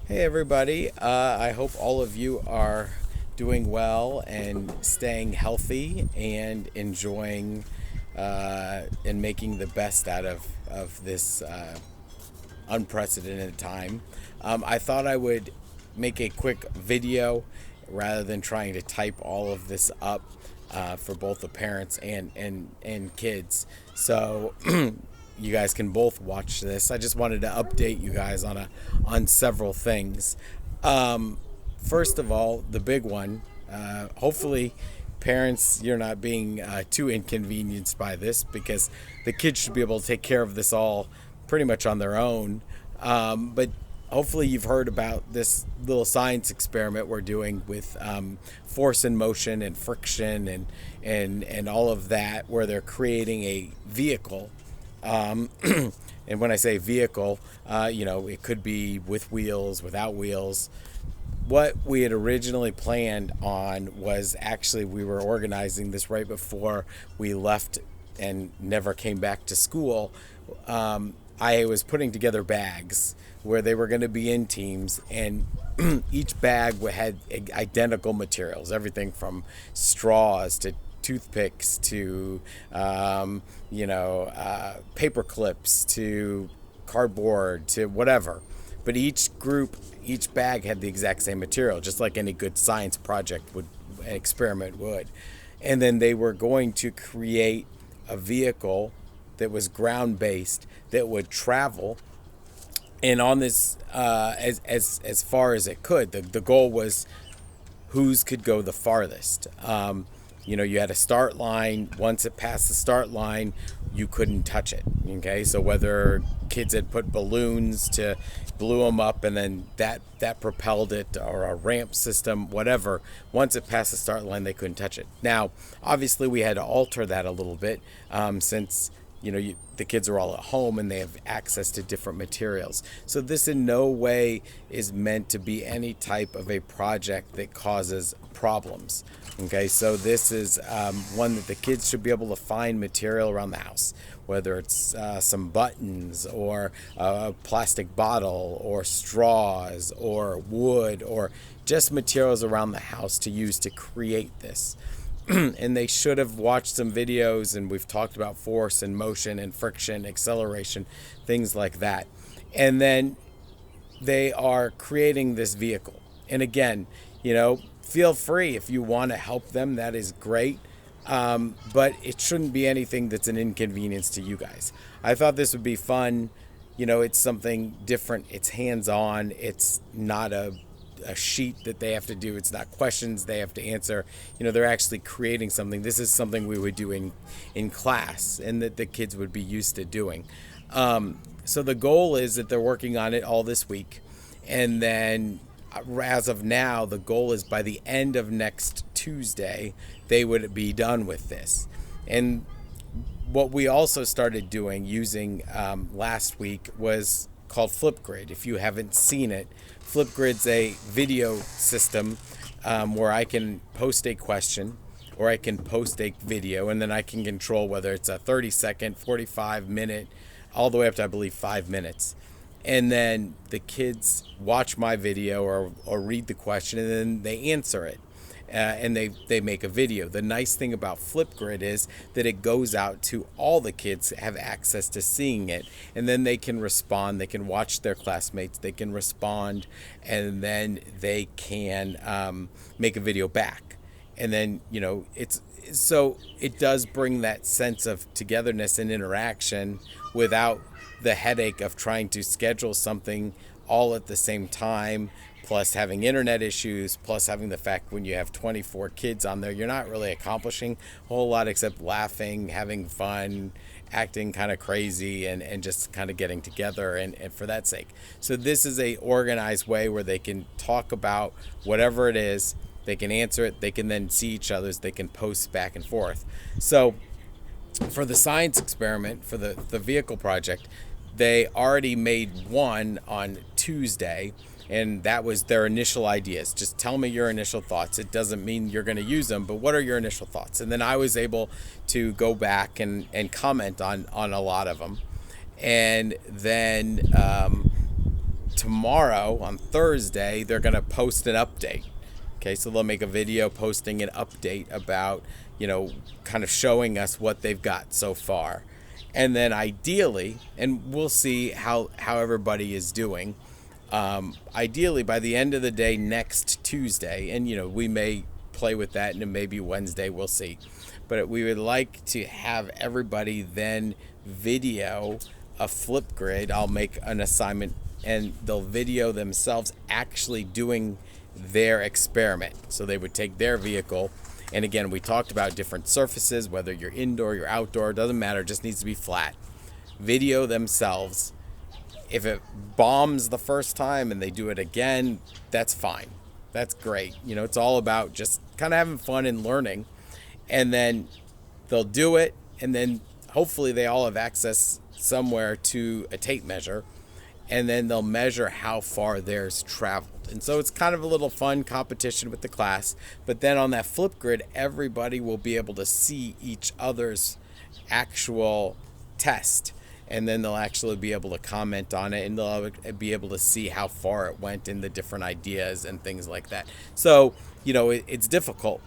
Hey everybody, I hope all of you are doing well and staying healthy and enjoying and making the best out of this unprecedented time. I thought I would make a quick video rather than trying to type all of this up for both the parents and kids. So you guys can both watch this. I just wanted to update you guys on several things. First of all, the big one. Hopefully, parents, you're not being too inconvenienced by this because the kids should be able to take care of this all pretty much on their own. But hopefully, you've heard about this little science experiment we're doing with force and motion and friction and all of that, where they're creating a vehicle. Um, and when I say vehicle, it could be with wheels, without wheels. What we had originally planned on was actually we were organizing this right before we left and never came back to school. I was putting together bags where they were going to be in teams, and each bag had identical materials, everything from straws to toothpicks to paper clips to cardboard to whatever. But each group, each bag had the exact same material, just like any good science project would, experiment would. And then they were going to create a vehicle that was ground based that would travel and on this as far as it could. The goal was whose could go the farthest. You had a start line. Once it passed the start line, you couldn't touch it. Okay, so whether kids had put balloons to blew them up and then that propelled it, or a ramp system, whatever. Once it passed the start line, they couldn't touch it. Now, obviously, we had to alter that a little bit since the kids are all at home and they have access to different materials. So this in no way is meant to be any type of a project that causes problems. Okay, so this is one that the kids should be able to find material around the house, whether it's some buttons or a plastic bottle or straws or wood or just materials around the house to use to create this. And they should have watched some videos, and we've talked about force and motion and friction, acceleration, things like that. And then they are creating this vehicle. And again, feel free if you want to help them, that is great. But it shouldn't be anything that's an inconvenience to you guys. I thought this would be fun. It's something different. It's hands-on. It's not a sheet that they have to do. It's not questions they have to answer. They're actually creating something. This is something we would do in class and that the kids would be used to doing. So the goal is that they're working on it all this week. And then as of now, the goal is by the end of next Tuesday, they would be done with this. And what we also started doing using last week was called Flipgrid. If you haven't seen it, Flipgrid's a video system where I can post a question or I can post a video, and then I can control whether it's a 30-second, 45-minute, all the way up to, I believe, 5 minutes. And then the kids watch my video or read the question, and then they answer it. And they make a video. The nice thing about Flipgrid is that it goes out to all the kids, have access to seeing it, and then they can respond. They can watch their classmates. They can respond, and then they can make a video back. And then it does bring that sense of togetherness and interaction without the headache of trying to schedule something all at the same time, plus having internet issues, plus having the fact when you have 24 kids on there, you're not really accomplishing a whole lot except laughing, having fun, acting kind of crazy, and just kind of getting together and for that sake. So this is a organized way where they can talk about whatever it is, they can answer it, they can then see each other's, they can post back and forth. So for the science experiment, for the vehicle project, they already made one on Tuesday, and that was their initial ideas. Just tell me your initial thoughts. It doesn't mean you're going to use them, but what are your initial thoughts? And then I was able to go back and comment on a lot of them. And then tomorrow on Thursday, they're going to post an update. Okay, so they'll make a video posting an update about, kind of showing us what they've got so far. And then ideally, and we'll see how everybody is doing, ideally by the end of the day next Tuesday, and we may play with that, and it may be Wednesday, we'll see. But we would like to have everybody then video a Flipgrid. I'll make an assignment and they'll video themselves actually doing their experiment. So they would take their vehicle, and again, we talked about different surfaces, whether you're indoor, you're outdoor, doesn't matter, it just needs to be flat. Video themselves. If it bombs the first time and they do it again, that's fine. That's great. It's all about just kind of having fun and learning. And then they'll do it, and then hopefully they all have access somewhere to a tape measure, and then they'll measure how far theirs traveled. And so it's kind of a little fun competition with the class. But then on that Flipgrid, everybody will be able to see each other's actual test. And then they'll actually be able to comment on it, and they'll be able to see how far it went in the different ideas and things like that. So, it's difficult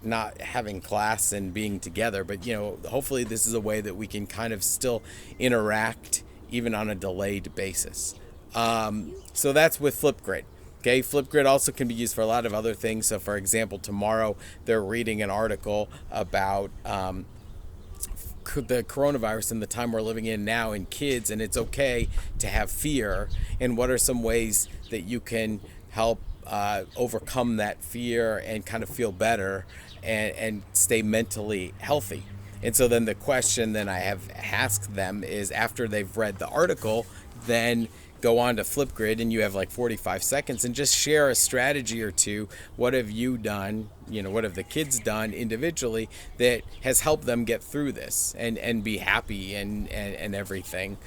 not having class and being together, but, hopefully this is a way that we can kind of still interact even on a delayed basis. So that's with Flipgrid. Okay, Flipgrid also can be used for a lot of other things. So, for example, tomorrow they're reading an article about the coronavirus and the time we're living in now in kids, and it's okay to have fear, and what are some ways that you can help overcome that fear and kind of feel better and stay mentally healthy. And so then the question then I have asked them is, after they've read the article, then go on to Flipgrid, and you have like 45 seconds, and just share a strategy or two. What have you done? What have the kids done individually that has helped them get through this and be happy and everything.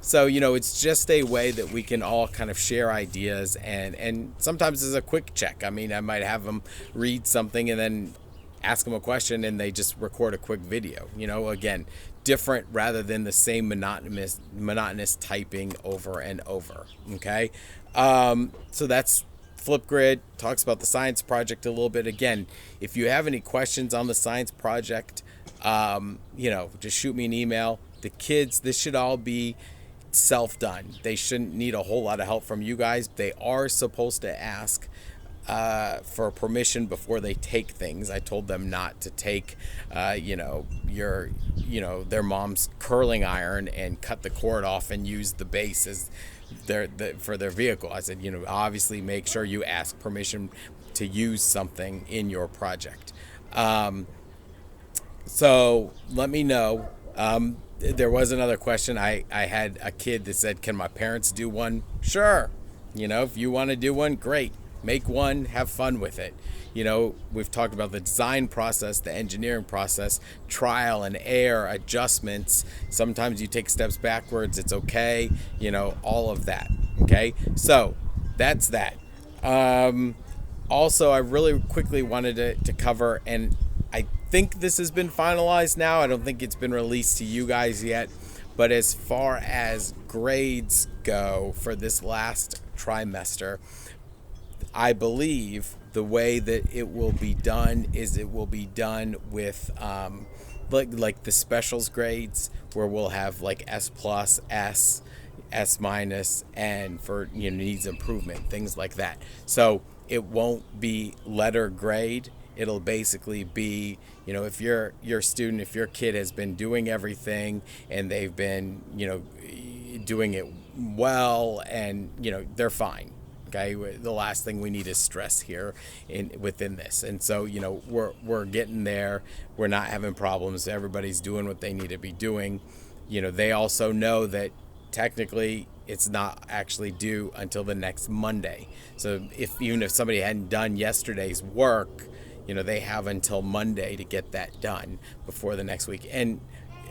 So, it's just a way that we can all kind of share ideas, and sometimes it's a quick check. I mean, I might have them read something and then ask them a question, and they just record a quick video. Again, different rather than the same monotonous typing over and over. Okay, so that's Flipgrid. Talks about the science project a little bit. Again, if you have any questions on the science project, just shoot me an email. The kids, this should all be self-done. They shouldn't need a whole lot of help from you guys. They are supposed to ask for permission before they take things. I told them not to take, their mom's curling iron and cut the cord off and use the base as for their vehicle. I said, obviously make sure you ask permission to use something in your project. So let me know. There was another question. I had a kid that said, can my parents do one? Sure. If you want to do one, great. Make one, have fun with it. We've talked about the design process, the engineering process, trial and error, adjustments. Sometimes you take steps backwards, it's okay. All of that. Okay, so that's that. Also, I really quickly wanted to cover, and I think this has been finalized now. I don't think it's been released to you guys yet. But as far as grades go for this last trimester, I believe the way that it will be done is it will be done with like the specials grades, where we'll have like S+, S minus, and for needs improvement, things like that. So it won't be letter grade. It'll basically be, if your student, if your kid has been doing everything and they've been, doing it well, and they're fine. Okay, the last thing we need is stress here within this, and so we're getting there. We're not having problems. Everybody's doing what they need to be doing. They also know that technically it's not actually due until the next Monday. So even if somebody hadn't done yesterday's work, they have until Monday to get that done before the next week. And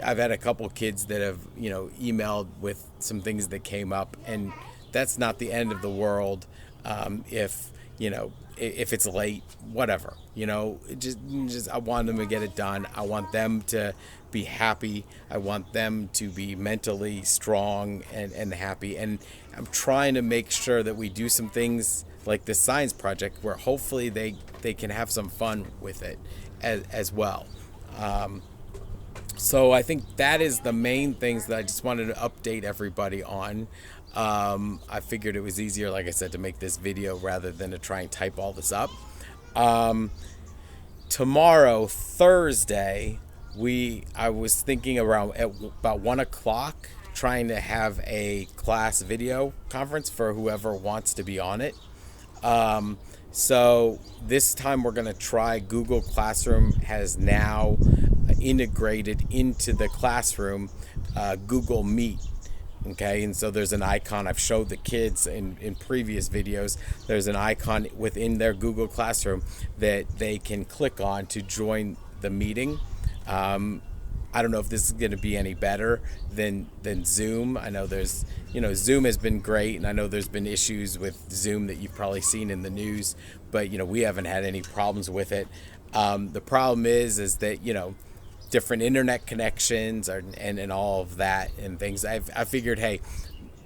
I've had a couple kids that have emailed with some things that came up, and that's not the end of the world. If if it's late, whatever, just I want them to get it done. I want them to be happy. I want them to be mentally strong and happy. And I'm trying to make sure that we do some things like this science project where hopefully they can have some fun with it as well. So I think that is the main things that I just wanted to update everybody on. I figured it was easier, like I said, to make this video rather than to try and type all this up. Tomorrow, Thursday, I was thinking around at about 1 o'clock, trying to have a class video conference for whoever wants to be on it. So this time we're going to try Google Classroom has now integrated into the classroom Google Meet. Okay, and so there's an icon. I've showed the kids in previous videos. There's an icon within their Google Classroom that they can click on to join the meeting. I don't know if this is going to be any better than Zoom. I know there's, Zoom has been great, and I know there's been issues with Zoom that you've probably seen in the news, but, we haven't had any problems with it. The problem is that, different internet connections and all of that and things. I figured, hey,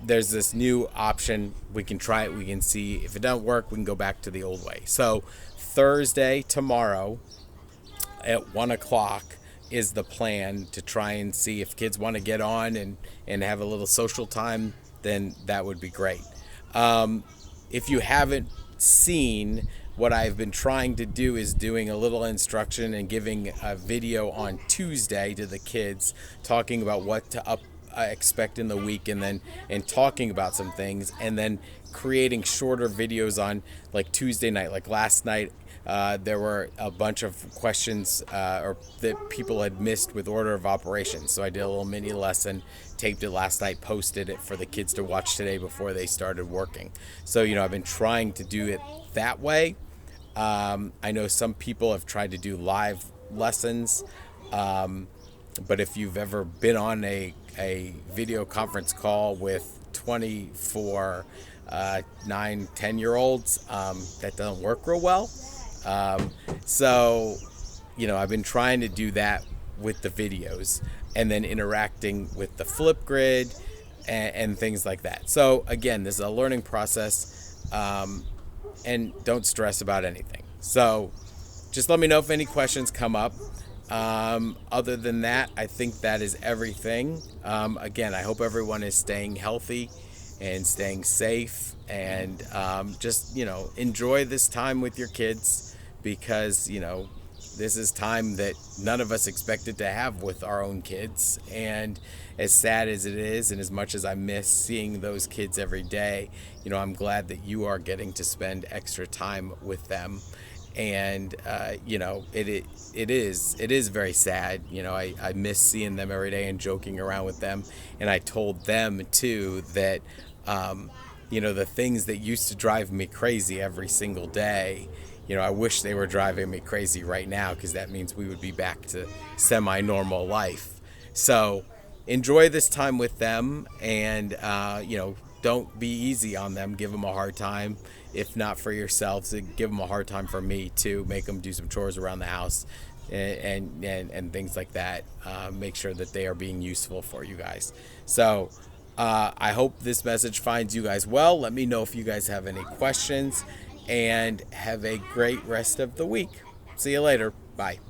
there's this new option. We can try it. We can see if it doesn't work, we can go back to the old way. So Thursday, tomorrow at 1 o'clock is the plan to try and see if kids want to get on and have a little social time, then that would be great. If you haven't seen, what I've been trying to do is doing a little instruction and giving a video on Tuesday to the kids, talking about what to expect in the week, and talking about some things, and then creating shorter videos on like Tuesday night. Like last night, there were a bunch of questions or that people had missed with order of operations. So I did a little mini lesson, taped it last night, posted it for the kids to watch today before they started working. So, I've been trying to do it that way. I know some people have tried to do live lessons, but if you've ever been on a video conference call with 24, 9, 10-year-olds, that doesn't work real well. So, I've been trying to do that with the videos and then interacting with the Flipgrid and things like that. So again, this is a learning process, and don't stress about anything. So just let me know if any questions come up. Other than that, I think that is everything. Again, I hope everyone is staying healthy and staying safe, and just, enjoy this time with your kids, because, this is time that none of us expected to have with our own kids. And as sad as it is, and as much as I miss seeing those kids every day, I'm glad that you are getting to spend extra time with them. And, it is very sad. I miss seeing them every day and joking around with them. And I told them too that, the things that used to drive me crazy every single day, I wish they were driving me crazy right now, because that means we would be back to semi-normal life. So enjoy this time with them, and, don't be easy on them. Give them a hard time. If not for yourselves, give them a hard time for me too. Make them do some chores around the house and things like that. Make sure that they are being useful for you guys. So I hope this message finds you guys well. Let me know if you guys have any questions, and have a great rest of the week. See you later. Bye.